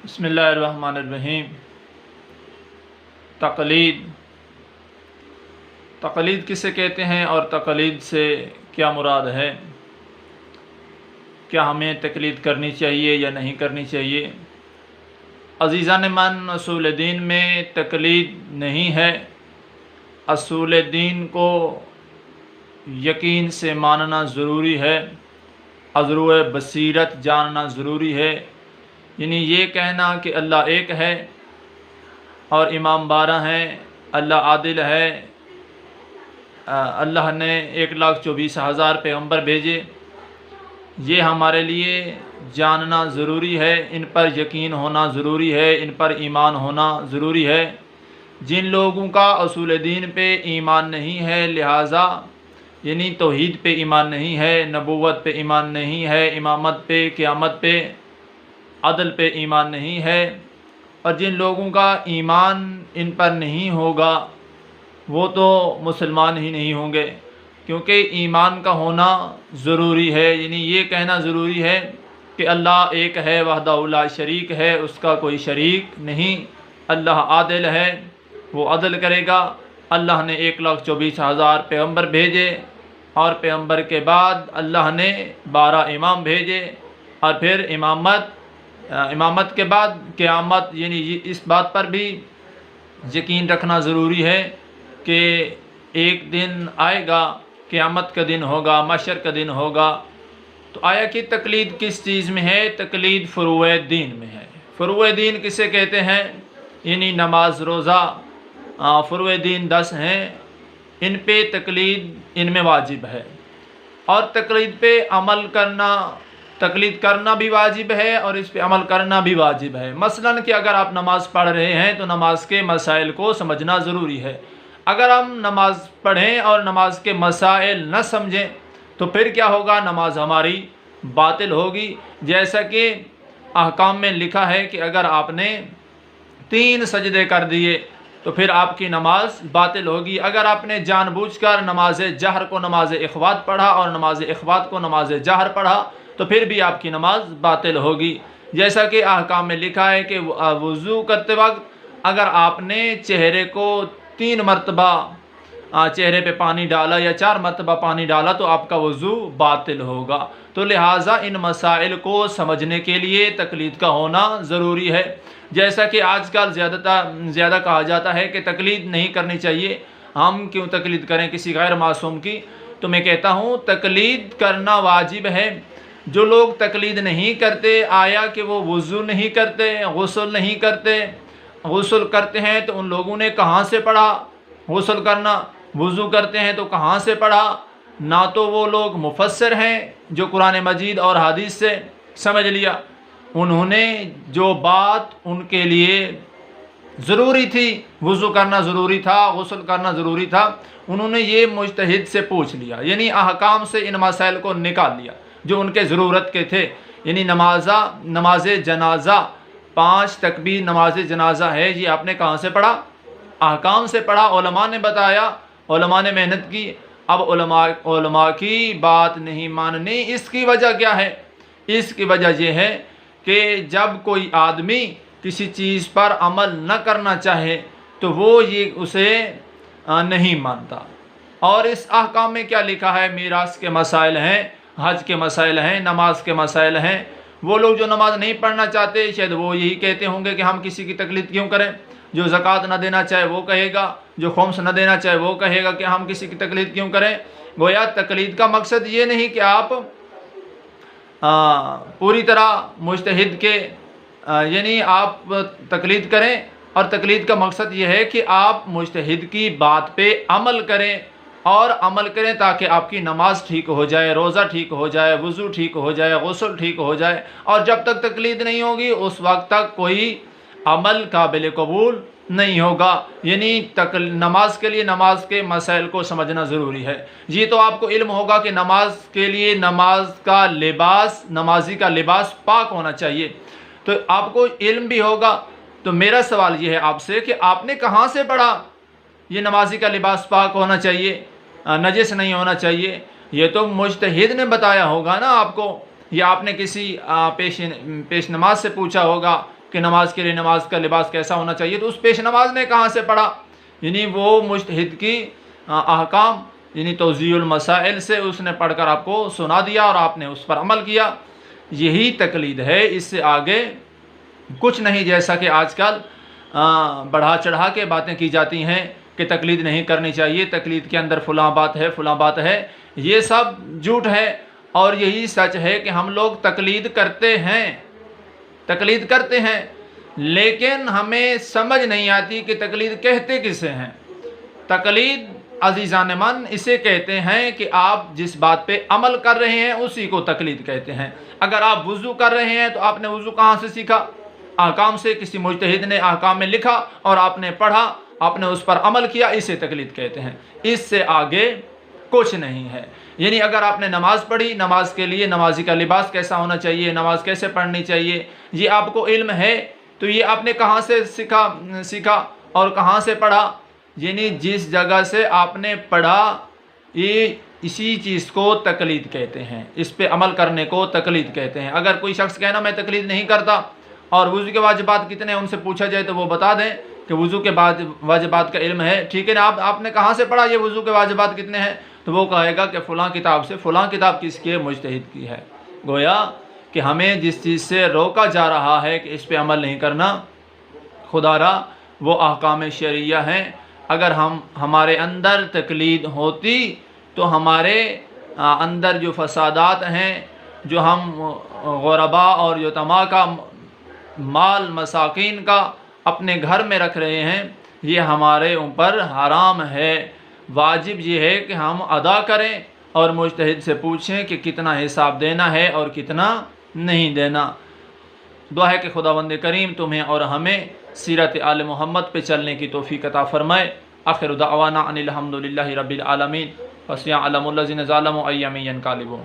بسم اللہ الرحمن الرحیم۔ تقلید کسے کہتے ہیں اور تقلید سے کیا مراد ہے؟ کیا ہمیں تقلید کرنی چاہیے یا نہیں کرنی چاہیے؟ عزیزان من، اصول دین میں تقلید نہیں ہے۔ اصول دین کو یقین سے ماننا ضروری ہے، عذر و بصیرت جاننا ضروری ہے۔ یعنی یہ کہنا کہ اللہ ایک ہے اور امام 12 ہیں، اللہ عادل ہے، اللہ نے 1,24,000 پیغمبر بھیجے، یہ ہمارے لیے جاننا ضروری ہے، ان پر یقین ہونا ضروری ہے، ان پر ایمان ہونا ضروری ہے۔ جن لوگوں کا اصول دین پہ ایمان نہیں ہے، لہٰذا یعنی توحید پہ ایمان نہیں ہے، نبوت پہ ایمان نہیں ہے، امامت پہ، قیامت پہ، عدل پہ ایمان نہیں ہے، اور جن لوگوں کا ایمان ان پر نہیں ہوگا وہ تو مسلمان ہی نہیں ہوں گے، کیونکہ ایمان کا ہونا ضروری ہے۔ یعنی یہ کہنا ضروری ہے کہ اللہ ایک ہے، وحدہ لا شریک ہے، اس کا کوئی شریک نہیں، اللہ عادل ہے، وہ عدل کرے گا۔ اللہ نے 1,24,000 پیغمبر بھیجے، اور پیغمبر کے بعد اللہ نے 12 امام بھیجے، اور پھر امامت کے بعد قیامت۔ یعنی اس بات پر بھی یقین رکھنا ضروری ہے کہ ایک دن آئے گا، قیامت کا دن ہوگا، محشر کا دن ہوگا۔ تو آیا کہ تقلید کس چیز میں ہے؟ تقلید فروع دین میں ہے۔ فروع دین کسے کہتے ہیں؟ یعنی نماز، روزہ، فروع دین 10 ہیں، ان پہ تقلید ان میں واجب ہے، اور تقلید پہ عمل کرنا، تقلید کرنا بھی واجب ہے اور اس پہ عمل کرنا بھی واجب ہے۔ مثلاً کہ اگر آپ نماز پڑھ رہے ہیں تو نماز کے مسائل کو سمجھنا ضروری ہے۔ اگر ہم نماز پڑھیں اور نماز کے مسائل نہ سمجھیں تو پھر کیا ہوگا؟ نماز ہماری باطل ہوگی۔ جیسا کہ احکام میں لکھا ہے کہ اگر آپ نے 3 سجدے کر دیے تو پھر آپ کی نماز باطل ہوگی۔ اگر آپ نے جان بوجھ کر نماز جہر کو نماز اخوات پڑھا اور نماز اخوات کو نماز جہر پڑھا تو پھر بھی آپ کی نماز باطل ہوگی۔ جیسا کہ احکام میں لکھا ہے کہ وضو کرتے وقت اگر آپ نے چہرے کو 3 مرتبہ چہرے پہ پانی ڈالا یا 4 مرتبہ پانی ڈالا تو آپ کا وضو باطل ہوگا۔ تو لہٰذا ان مسائل کو سمجھنے کے لیے تقلید کا ہونا ضروری ہے۔ جیسا کہ آج کل زیادہ کہا جاتا ہے کہ تقلید نہیں کرنی چاہیے، ہم کیوں تقلید کریں کسی غیر معصوم کی؟ تو میں کہتا ہوں تقلید کرنا واجب ہے۔ جو لوگ تقلید نہیں کرتے، آیا کہ وہ وضو نہیں کرتے، غسل نہیں کرتے، غسل کرتے ہیں تو ان لوگوں نے کہاں سے پڑھا غسل کرنا؟ وضو کرتے ہیں تو کہاں سے پڑھا؟ نہ تو وہ لوگ مفسر ہیں جو قرآن مجید اور حدیث سے سمجھ لیا، انہوں نے جو بات ان کے لیے ضروری تھی، وضو کرنا ضروری تھا، غسل کرنا ضروری تھا، انہوں نے یہ مجتہد سے پوچھ لیا، یعنی احکام سے ان مسائل کو نکال لیا جو ان کے ضرورت کے تھے۔ یعنی نماز جنازہ، 5 تکبیر نماز جنازہ ہے، یہ آپ نے کہاں سے پڑھا؟ احکام سے پڑھا، علماء نے بتایا، علماء نے محنت کی۔ اب علماء کی بات نہیں ماننی، اس کی وجہ کیا ہے؟ اس کی وجہ یہ ہے کہ جب کوئی آدمی کسی چیز پر عمل نہ کرنا چاہے تو وہ اسے نہیں مانتا۔ اور اس احکام میں کیا لکھا ہے؟ میراث کے مسائل ہیں، حج کے مسائل ہیں، نماز کے مسائل ہیں۔ وہ لوگ جو نماز نہیں پڑھنا چاہتے شاید وہ یہی کہتے ہوں گے کہ ہم کسی کی تقلید کیوں کریں؟ جو زکوٰۃ نہ دینا چاہے وہ کہے گا، جو خمس نہ دینا چاہے وہ کہے گا کہ ہم کسی کی تقلید کیوں کریں؟ گویا تقلید کا مقصد یہ نہیں کہ آپ پوری طرح مجتہد کے یعنی آپ تقلید کریں، اور تقلید کا مقصد یہ ہے کہ آپ مجتہد کی بات پہ عمل کریں، اور عمل کریں تاکہ آپ کی نماز ٹھیک ہو جائے، روزہ ٹھیک ہو جائے، وضو ٹھیک ہو جائے، غسل ٹھیک ہو جائے۔ اور جب تک تقلید نہیں ہوگی اس وقت تک کوئی عمل قابل قبول نہیں ہوگا۔ یعنی نماز کے لیے نماز کے مسائل کو سمجھنا ضروری ہے۔ یہ تو آپ کو علم ہوگا کہ نماز کے لیے نماز کا لباس، نمازی کا لباس پاک ہونا چاہیے، تو آپ کو علم بھی ہوگا۔ تو میرا سوال یہ ہے آپ سے کہ آپ نے کہاں سے پڑھا یہ نمازی کا لباس پاک ہونا چاہیے، نجس نہیں ہونا چاہیے؟ یہ تو مجتہد نے بتایا ہوگا نا آپ کو، یا آپ نے کسی پیش نماز سے پوچھا ہوگا کہ نماز کے لیے نماز کا لباس کیسا ہونا چاہیے، تو اس پیش نماز نے کہاں سے پڑھا؟ یعنی وہ مجتہد کی احکام یعنی توضیح المسائل سے اس نے پڑھ کر آپ کو سنا دیا اور آپ نے اس پر عمل کیا، یہی تقلید ہے، اس سے آگے کچھ نہیں۔ جیسا کہ آج کل بڑھا چڑھا کے باتیں کی جاتی ہیں کہ تقلید نہیں کرنی چاہیے، تقلید کے اندر فلاں بات ہے فلاں بات ہے، یہ سب جھوٹ ہے، اور یہی سچ ہے کہ ہم لوگ تقلید کرتے ہیں لیکن ہمیں سمجھ نہیں آتی کہ تقلید کہتے کسے ہیں۔ تقلید عزیزان من اسے کہتے ہیں کہ آپ جس بات پہ عمل کر رہے ہیں اسی کو تقلید کہتے ہیں۔ اگر آپ وضو کر رہے ہیں تو آپ نے وضو کہاں سے سیکھا؟ احکام سے، کسی مجتہد نے احکام میں لکھا اور آپ نے پڑھا، آپ نے اس پر عمل کیا، اسے تقلید کہتے ہیں، اس سے آگے کچھ نہیں ہے۔ یعنی اگر آپ نے نماز پڑھی، نماز کے لیے نمازی کا لباس کیسا ہونا چاہیے، نماز کیسے پڑھنی چاہیے، یہ آپ کو علم ہے، تو یہ آپ نے کہاں سے سیکھا اور کہاں سے پڑھا؟ یعنی جس جگہ سے آپ نے پڑھا، یہ اسی چیز کو تقلید کہتے ہیں، اس پہ عمل کرنے کو تقلید کہتے ہیں۔ اگر کوئی شخص کہنا میں تقلید نہیں کرتا اور وضو کے واجبات کتنے ہیں ان سے پوچھا جائے تو وہ بتا دیں کہ وضو کے واجبات کا علم ہے، ٹھیک ہے نا، آپ نے کہاں سے پڑھا یہ وضو کے واجبات کتنے ہیں؟ تو وہ کہے گا کہ فلاں کتاب سے۔ فلاں کتاب کس کی ہے؟ مجتہد کی ہے۔ گویا کہ ہمیں جس چیز سے روکا جا رہا ہے کہ اس پہ عمل نہیں کرنا، خدا را وہ احکام شرعیہ ہیں۔ اگر ہمارے اندر تقلید ہوتی تو ہمارے اندر جو فسادات ہیں، جو ہم غربا اور یتیماں کا مال مساکین کا اپنے گھر میں رکھ رہے ہیں، یہ ہمارے اوپر حرام ہے۔ واجب یہ ہے کہ ہم ادا کریں اور مجتہد سے پوچھیں کہ کتنا حساب دینا ہے اور کتنا نہیں دینا۔ دعا ہے کہ خداوند کریم تمہیں اور ہمیں سیرت آل محمد پہ چلنے کی توفیق عطا فرمائے۔ آخر دعوانا ان الحمد للہ رب العالمین۔ وَسَيَعْلَمُ الَّذِينَ ظَلَمُوا أَيَّ يَنقَلِبُونَ۔